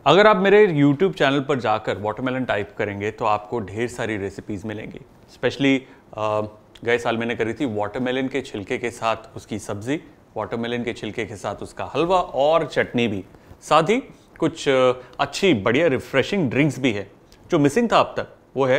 अगर आप मेरे YouTube चैनल पर जाकर वाटरमेलन टाइप करेंगे तो आपको ढेर सारी रेसिपीज़ मिलेंगी। स्पेशली गए साल मैंने करी थी वाटरमेलन के छिलके के साथ उसकी सब्ज़ी, वाटरमेलन के छिलके के साथ उसका हलवा और चटनी भी, साथ ही कुछ अच्छी बढ़िया रिफ्रेशिंग ड्रिंक्स भी है। जो मिसिंग था अब तक वो है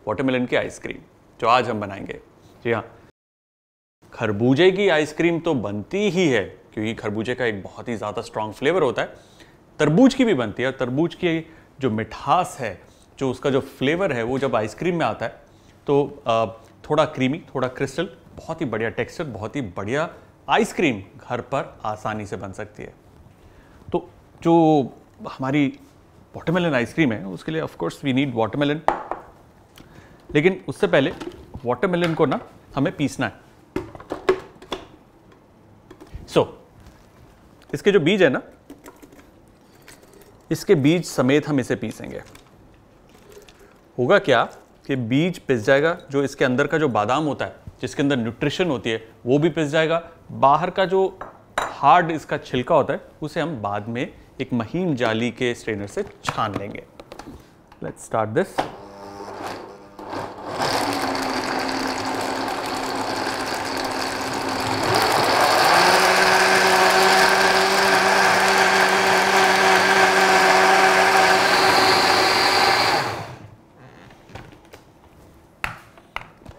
वाटरमेलन की आइसक्रीम, जो आज हम बनाएंगे। जी हाँ, खरबूजे की आइसक्रीम तो बनती ही है क्योंकि खरबूजे का एक बहुत ही ज़्यादा स्ट्रॉन्ग फ्लेवर होता है। तरबूज की भी बनती है और तरबूज की जो मिठास है, जो उसका जो फ्लेवर है, वो जब आइसक्रीम में आता है तो थोड़ा क्रीमी, थोड़ा क्रिस्टल, बहुत ही बढ़िया टेक्सचर, बहुत ही बढ़िया आइसक्रीम घर पर आसानी से बन सकती है। तो जो हमारी वाटरमेलन आइसक्रीम है उसके लिए of course we need watermelon, लेकिन उससे पहले वाटरमेलन को ना हमें पीसना है। इसके जो बीज है ना, इसके बीज समेत हम इसे पीसेंगे। होगा क्या कि बीज पिस जाएगा, जो इसके अंदर का जो बादाम होता है, जिसके अंदर न्यूट्रिशन होती है, वो भी पिस जाएगा। बाहर का जो हार्ड इसका छिलका होता है उसे हम बाद में एक महीन जाली के स्ट्रेनर से छान लेंगे। Let's start this.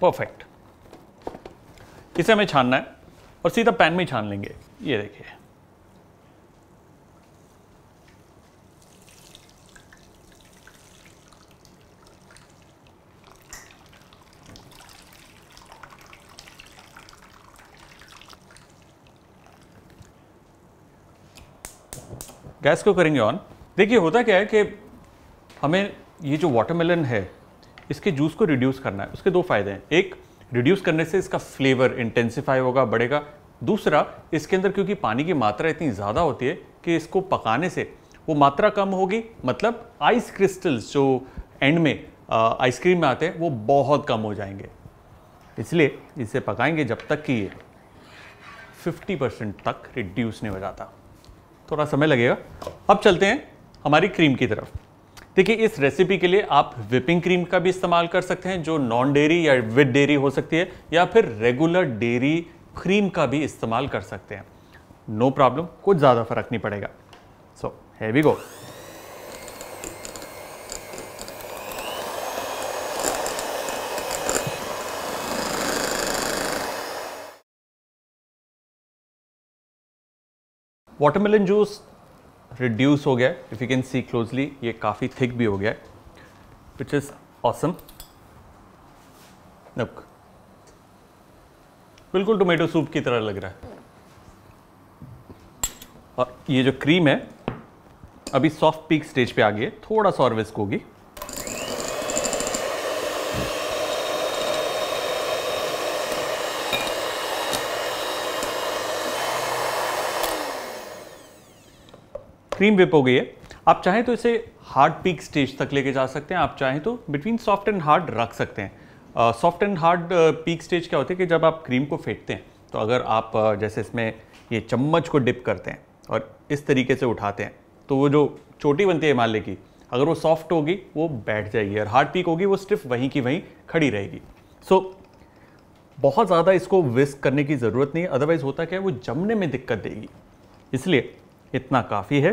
परफेक्ट। इसे हमें छानना है और सीधा पैन में ही छान लेंगे। ये देखिए, गैस को करेंगे ऑन। देखिए होता क्या है कि हमें ये जो वाटरमेलन है इसके जूस को रिड्यूस करना है। उसके दो फायदे हैं। एक, रिड्यूस करने से इसका फ्लेवर इंटेंसिफाई होगा, बढ़ेगा। दूसरा, इसके अंदर क्योंकि पानी की मात्रा इतनी ज़्यादा होती है कि इसको पकाने से वो मात्रा कम होगी, मतलब आइस क्रिस्टल्स जो एंड में आइसक्रीम में आते हैं वो बहुत कम हो जाएंगे। इसलिए इसे पकाएंगे जब तक कि ये 50% तक रिड्यूस नहीं हो जाता। थोड़ा समय लगेगा। अब चलते हैं हमारी क्रीम की तरफ। देखिए, इस रेसिपी के लिए आप व्हिपिंग क्रीम का भी इस्तेमाल कर सकते हैं, जो नॉन डेयरी या विद डेयरी हो सकती है, या फिर रेगुलर डेयरी क्रीम का भी इस्तेमाल कर सकते हैं। नो प्रॉब्लम, कुछ ज़्यादा फर्क नहीं पड़ेगा। So here we go. Watermelon juice reduce हो गया, if you can see closely, ये काफ़ी थिक भी हो गया, विच इज़ ऑसम। लुक, बिल्कुल टोमेटो सूप की तरह लग रहा है। और ये जो क्रीम है अभी सॉफ्ट पीक स्टेज पे आ गई है, थोड़ा सा और विस्क होगी। क्रीम विप हो गई है। आप चाहें तो इसे हार्ड पीक स्टेज तक लेके जा सकते हैं, आप चाहें तो बिटवीन सॉफ्ट एंड हार्ड रख सकते हैं। Soft and hard peak stage क्या होती है कि जब आप क्रीम को फेंटते हैं तो अगर आप जैसे इसमें ये चम्मच को डिप करते हैं और इस तरीके से उठाते हैं तो वो जो चोटी बनती है हिमालय की, अगर वो सॉफ्ट होगी वो बैठ जाएगी, और हार्ड पीक होगी वो स्टिफ वहीं की वहीं खड़ी रहेगी। सो बहुत ज़्यादा इसको विस्क करने की ज़रूरत नहीं है, अदरवाइज होता क्या है वो जमने में दिक्कत देगी। इसलिए इतना काफ़ी है।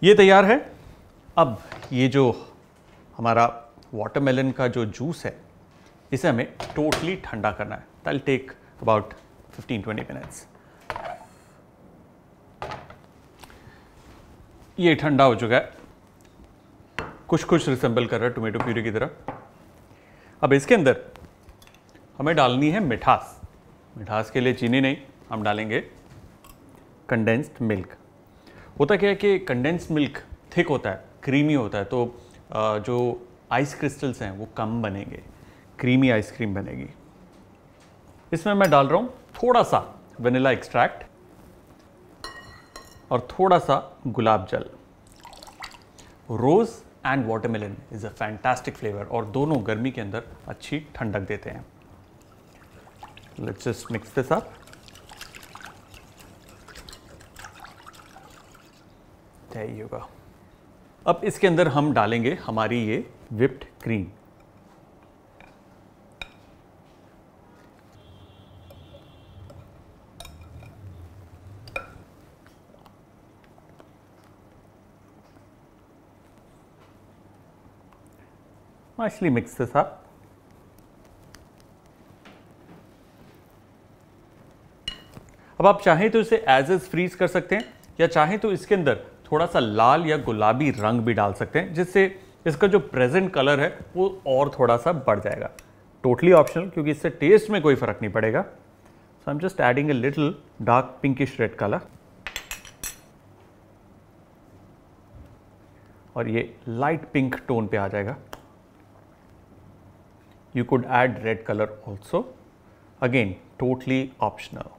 ये तैयार है। अब ये जो हमारा वाटरमेलन का जो जूस है इसे हमें टोटली ठंडा करना है। That will take about 15-20 minutes. ये ठंडा हो चुका है, कुछ रिसेंबल कर रहा है टोमेटो प्यूरी की तरह। अब इसके अंदर हमें डालनी है मिठास। मिठास के लिए चीनी नहीं, हम डालेंगे कंडेंस्ड मिल्क। होता क्या है कि कंडेंस्ड मिल्क थिक होता है, क्रीमी होता है, तो जो आइस क्रिस्टल्स हैं वो कम बनेंगे, क्रीमी आइसक्रीम बनेगी। इसमें मैं डाल रहा हूँ थोड़ा सा वनीला एक्सट्रैक्ट और थोड़ा सा गुलाब जल। Rose and watermelon is a fantastic flavour और दोनों गर्मी के अंदर अच्छी ठंडक देते हैं। Let's just mix this up. there you go। अब इसके अंदर हम डालेंगे हमारी ये whipped cream। Nicely mix this up। अब आप चाहें तो इसे एज इज फ्रीज कर सकते हैं, या चाहें तो इसके अंदर थोड़ा सा लाल या गुलाबी रंग भी डाल सकते हैं, जिससे इसका जो प्रेजेंट कलर है वो और थोड़ा सा बढ़ जाएगा। टोटली ऑप्शनल, क्योंकि इससे टेस्ट में कोई फर्क नहीं पड़ेगा। So I am just adding a little dark pinkish red colour, और ये लाइट पिंक टोन पे आ जाएगा। You could add red color also, again totally optional।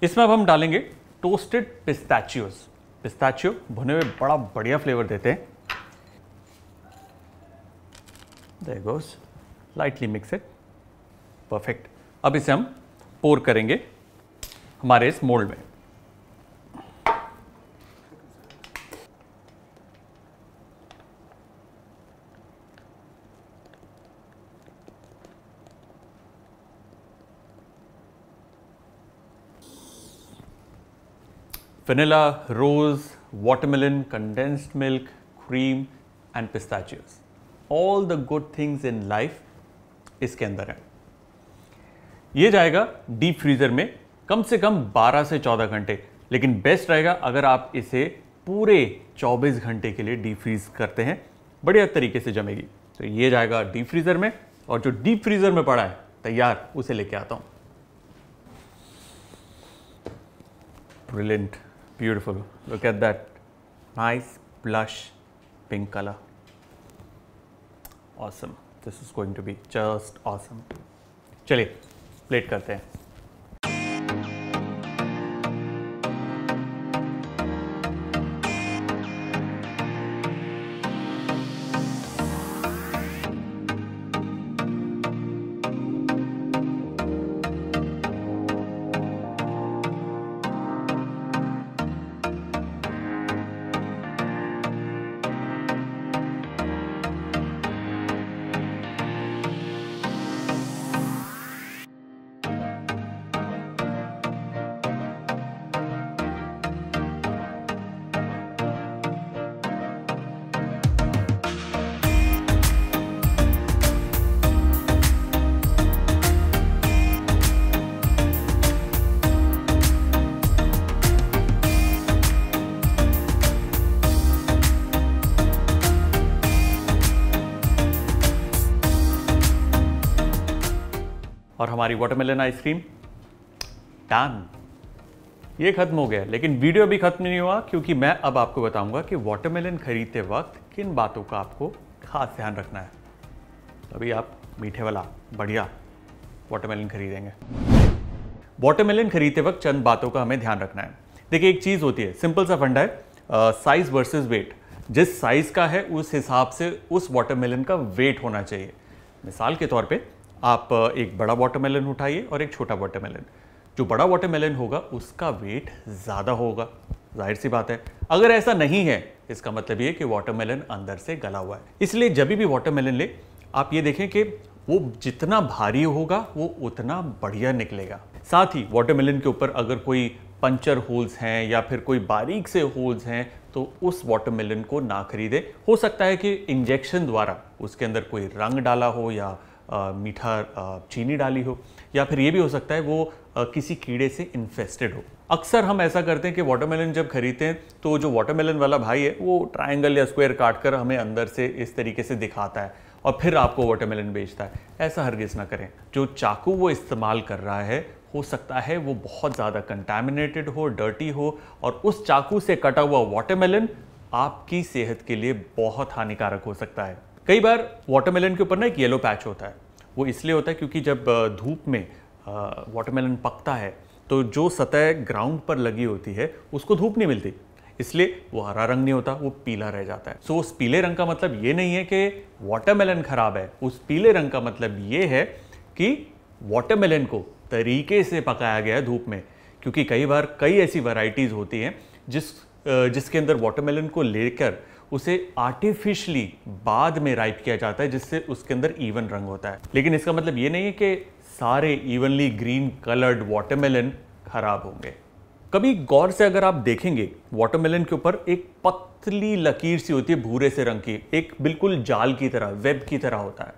इसमें अब हम डालेंगे टोस्टेड पिस्ताचियोज। पिस्ताचियो भुने हुए बड़ा बढ़िया फ्लेवर देते हैं। There goes, lightly mix it, perfect। अब इसे हम पोर करेंगे हमारे इस मोल्ड में। Vanilla, rose, watermelon, condensed milk, cream and pistachios, all the good things in life इसके अंदर है। ये जाएगा डीप फ्रीजर में कम से कम 12 से 14 घंटे, लेकिन बेस्ट रहेगा अगर आप इसे पूरे 24 घंटे के लिए डीप फ्रीज करते हैं, बढ़िया तरीके से जमेगी। तो ये जाएगा डीप फ्रीजर में, और जो डीप फ्रीजर में पड़ा है तैयार, उसे लेके आता हूं। Brilliant, beautiful, look at that nice blush pink color, awesome, this is going to be just awesome। चलिए प्लेट करते हैं। और हमारी वाटरमेलन आइसक्रीम डन। ये खत्म हो गया, लेकिन वीडियो भी खत्म नहीं हुआ, क्योंकि मैं अब आपको बताऊंगा कि वाटरमेलन खरीदते वक्त किन बातों का आपको खास ध्यान रखना है। अभी आप मीठे वाला बढ़िया वाटरमेलन खरीदेंगे। वाटरमेलन खरीदते वक्त चंद बातों का हमें ध्यान रखना है। देखिए, एक चीज़ होती है, सिंपल सा फंडा है, साइज वर्सेस वेट। जिस साइज का है उस हिसाब से उस वाटरमेलन का वेट होना चाहिए। मिसाल के तौर पे आप एक बड़ा वाटरमेलन उठाइए और एक छोटा वाटरमेलन। जो बड़ा वाटरमेलन होगा उसका वेट ज़्यादा होगा, जाहिर सी बात है। अगर ऐसा नहीं है, इसका मतलब ये कि वाटरमेलन अंदर से गला हुआ है। इसलिए जब भी वाटरमेलन ले, आप ये देखें कि वो जितना भारी होगा वो उतना बढ़िया निकलेगा। साथ ही वाटरमेलन के ऊपर अगर कोई पंचर होल्स हैं या फिर कोई बारीक से होल्स हैं, तो उस वाटरमेलन को ना खरीदे। हो सकता है कि इंजेक्शन द्वारा उसके अंदर कोई रंग डाला हो, या मीठा चीनी डाली हो, या फिर ये भी हो सकता है वो किसी कीड़े से इन्फेस्टेड हो। अक्सर हम ऐसा करते हैं कि वाटरमेलन जब खरीदते हैं तो जो वाटरमेलन वाला भाई है वो ट्रायंगल या स्क्वायर काट कर हमें अंदर से इस तरीके से दिखाता है और फिर आपको वाटरमेलन बेचता है। ऐसा हरगिज़ ना करें। जो चाकू वो इस्तेमाल कर रहा है, हो सकता है वो बहुत ज़्यादा कंटामिनेटेड हो, डर्टी हो, और उस चाकू से कटा हुआ वाटरमेलन आपकी सेहत के लिए बहुत हानिकारक हो सकता है। कई बार वाटरमेलन के ऊपर ना एक येलो पैच होता है। वो इसलिए होता है क्योंकि जब धूप में वाटरमेलन पकता है तो जो सतह ग्राउंड पर लगी होती है उसको धूप नहीं मिलती, इसलिए वो हरा रंग नहीं होता, वो पीला रह जाता है। सो उस पीले रंग का मतलब ये नहीं है कि वाटरमेलन खराब है। उस पीले रंग का मतलब ये है कि वाटरमेलन को तरीके से पकाया गया है धूप में, क्योंकि कई बार कई ऐसी वैरायटीज़ होती हैं जिसके अंदर वाटरमेलन को लेकर उसे आर्टिफिशियली बाद में राइप किया जाता है, जिससे उसके अंदर इवन रंग होता है। लेकिन इसका मतलब ये नहीं है कि सारे इवनली ग्रीन कलर्ड वाटरमेलन खराब होंगे। कभी गौर से अगर आप देखेंगे, वाटरमेलन के ऊपर एक पतली लकीर सी होती है भूरे से रंग की, एक बिल्कुल जाल की तरह, वेब की तरह होता है।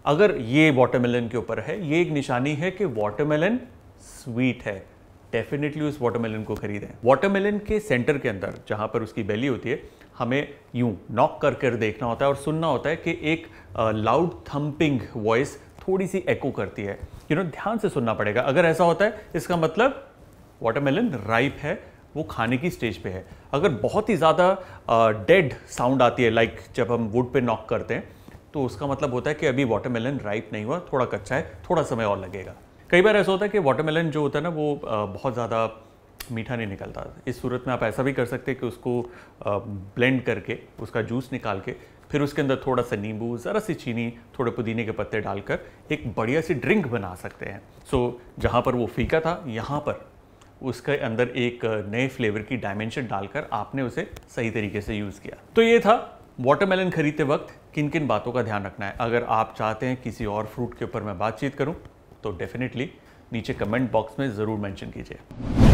अगर ये वाटरमेलन के ऊपर है, ये एक निशानी है कि वाटरमेलन स्वीट है। डेफिनेटली उस वाटरमेलन को खरीदें। वाटरमेलन के सेंटर के अंदर जहां पर उसकी बेली होती है, हमें यूं नॉक कर कर देखना होता है और सुनना होता है कि एक लाउड थम्पिंग वॉइस थोड़ी सी एको करती है। ध्यान से सुनना पड़ेगा। अगर ऐसा होता है, इसका मतलब वाटरमेलन राइप है, वो खाने की स्टेज पे है। अगर बहुत ही ज़्यादा डेड साउंड आती है, लाइक जब हम वुड पे नॉक करते हैं, तो उसका मतलब होता है कि अभी वाटरमेलन राइप नहीं हुआ, थोड़ा कच्चा है, थोड़ा समय और लगेगा। कई बार ऐसा होता है कि वाटरमेलन जो होता है ना, वो बहुत ज़्यादा मीठा नहीं निकलता। इस सूरत में आप ऐसा भी कर सकते हैं कि उसको ब्लेंड करके, उसका जूस निकाल के, फिर उसके अंदर थोड़ा सा नींबू, ज़रा सी चीनी, थोड़े पुदीने के पत्ते डालकर एक बढ़िया सी ड्रिंक बना सकते हैं। जहाँ पर वो फीका था, यहाँ पर उसके अंदर एक नए फ्लेवर की डायमेंशन डालकर आपने उसे सही तरीके से यूज़ किया। तो ये था वाटरमेलन खरीदते वक्त किन किन बातों का ध्यान रखना है। अगर आप चाहते हैं किसी और फ्रूट के ऊपर मैं बातचीत करूं, तो डेफिनेटली नीचे कमेंट बॉक्स में ज़रूर मेंशन कीजिए।